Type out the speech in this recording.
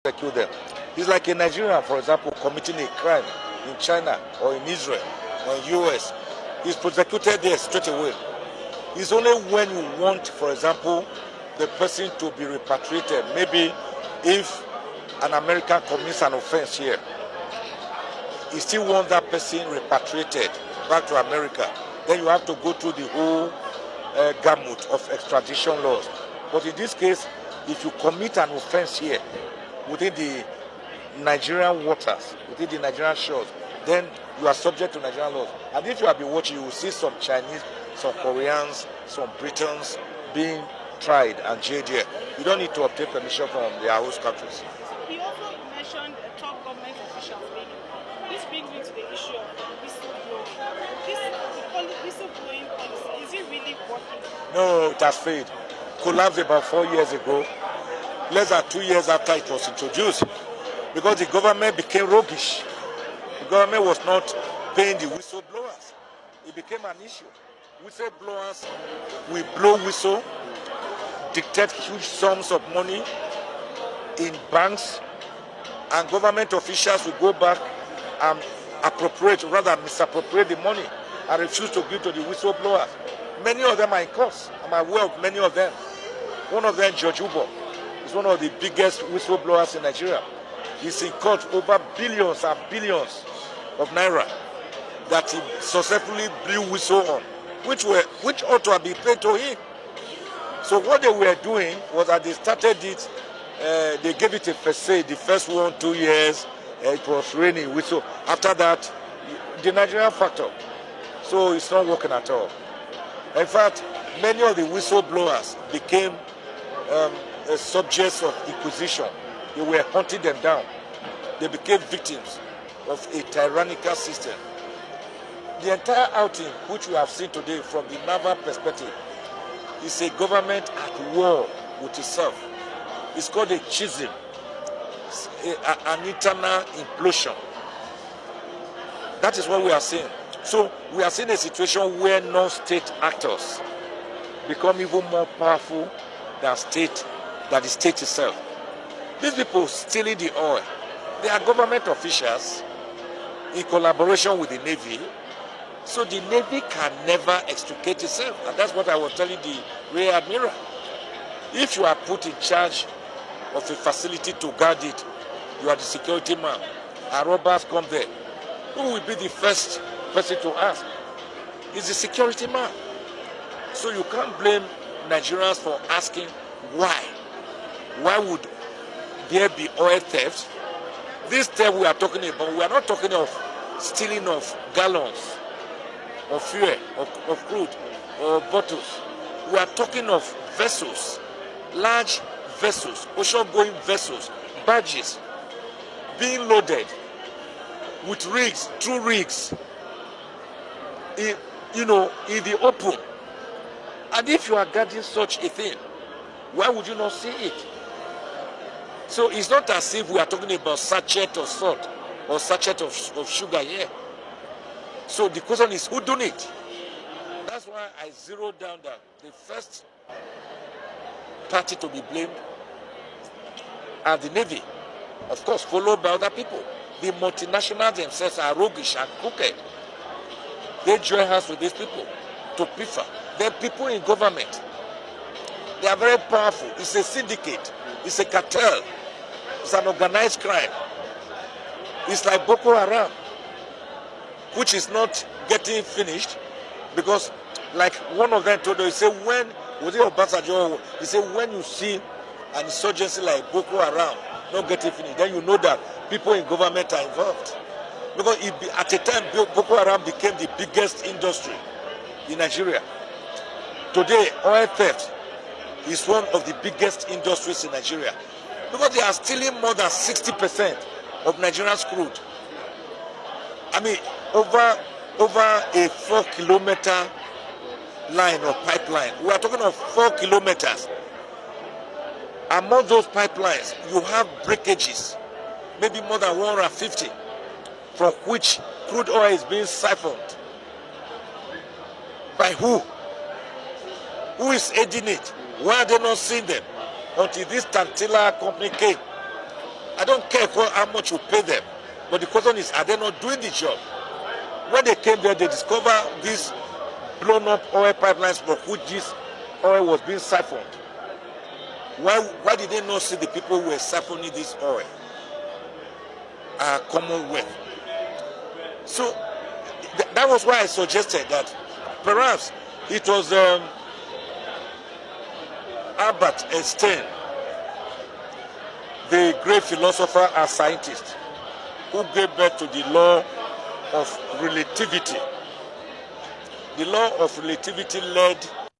prosecute them. It's like a Nigerian, for example, committing a crime in China or in Israel or in US. He's prosecuted there straight away. It's only when you want, for example, the person to be repatriated. Maybe if an American commits an offense here, he still wants that person repatriated back to America. Then you have to go through the whole gamut of extradition laws. But in this case, if you commit an offense here within the Nigerian waters, within the Nigerian shores, then you are subject to Nigerian laws. And if you have been watching, you will see some Chinese, some Koreans, some Britons being tried and jailed here. You don't need to obtain permission from their host countries. He also mentioned top government officials. This brings me to the issue of whistleblowing. Whistleblowing policy, is it really working? No, it has failed. Collapsed about 4 years ago, less than 2 years after it was introduced, because the government became roguish. The government was not paying the whistleblowers. It became an issue. Whistleblowers will blow whistle, dictate huge sums of money in banks, and government officials will go back and misappropriate the money and refuse to give to the whistleblowers. Many of them are in court. I'm aware of many of them. One of them, George Ubo, is one of the biggest whistleblowers in Nigeria. He's in court over billions and billions of naira that he successfully blew whistle on, which ought to have been paid to him. So what they were doing was that they started it, they gave it a facade, the first 1-2 years, it was raining whistle. After that, the Nigerian factor. So it's not working at all. In fact, many of the whistleblowers became subjects of inquisition. They were hunting them down. They became victims of a tyrannical system. The entire outing, which we have seen today from the naval perspective, is a government at war with itself. It's called a schism, an internal implosion. That is what we are seeing. So we are seeing a situation where non-state actors become even more powerful than the state itself. These people stealing the oil, they are government officials in collaboration with the Navy. So the Navy can never extricate itself. And that's what I was telling the Rear Admiral. If you are put in charge of a facility to guard it, you are the security man, and robbers come there, who will be the first person to ask? It's the security man. So you can't blame Nigerians for asking why. Why would there be oil theft? This theft we are talking about, we are not talking of stealing of gallons of fuel, of crude, or bottles. We are talking of vessels, large vessels, ocean-going vessels, barges, being loaded with rigs, through rigs, in the open. And if you are guarding such a thing, why would you not see it? So it's not as if we are talking about sachet of salt or sachet of sugar here. So the question is, who done it? That's why I zeroed down that the first party to be blamed are the Navy, of course, followed by other people. The multinationals themselves are roguish and crooked. They join hands with these people to prefer. They're people in government. They are very powerful. It's a syndicate. It's a cartel. It's an organized crime. It's like Boko Haram, which is not getting finished because, like one of them told us, he said, when you see an insurgency like Boko Haram not getting finished, then you know that people in government are involved. Because at a time, Boko Haram became the biggest industry in Nigeria. Today, oil theft is one of the biggest industries in Nigeria. Because they are stealing more than 60% of Nigeria's crude. I mean, over a 4-kilometer line or pipeline. We are talking of 4 kilometers. Among those pipelines, you have breakages, maybe more than 150, from which crude oil is being siphoned. By who? Who is aiding it? Why are they not seeing them? Until this Tantila company came I don't care how much you pay them. But the question is, are they not doing the job? When they came there, they discovered these blown up oil pipelines for which this oil was being siphoned. Why did they not see the people who were siphoning this oil? Commonwealth. So that was why I suggested that perhaps it was Albert Einstein, the great philosopher and scientist, who gave birth to the law of relativity. The law of relativity led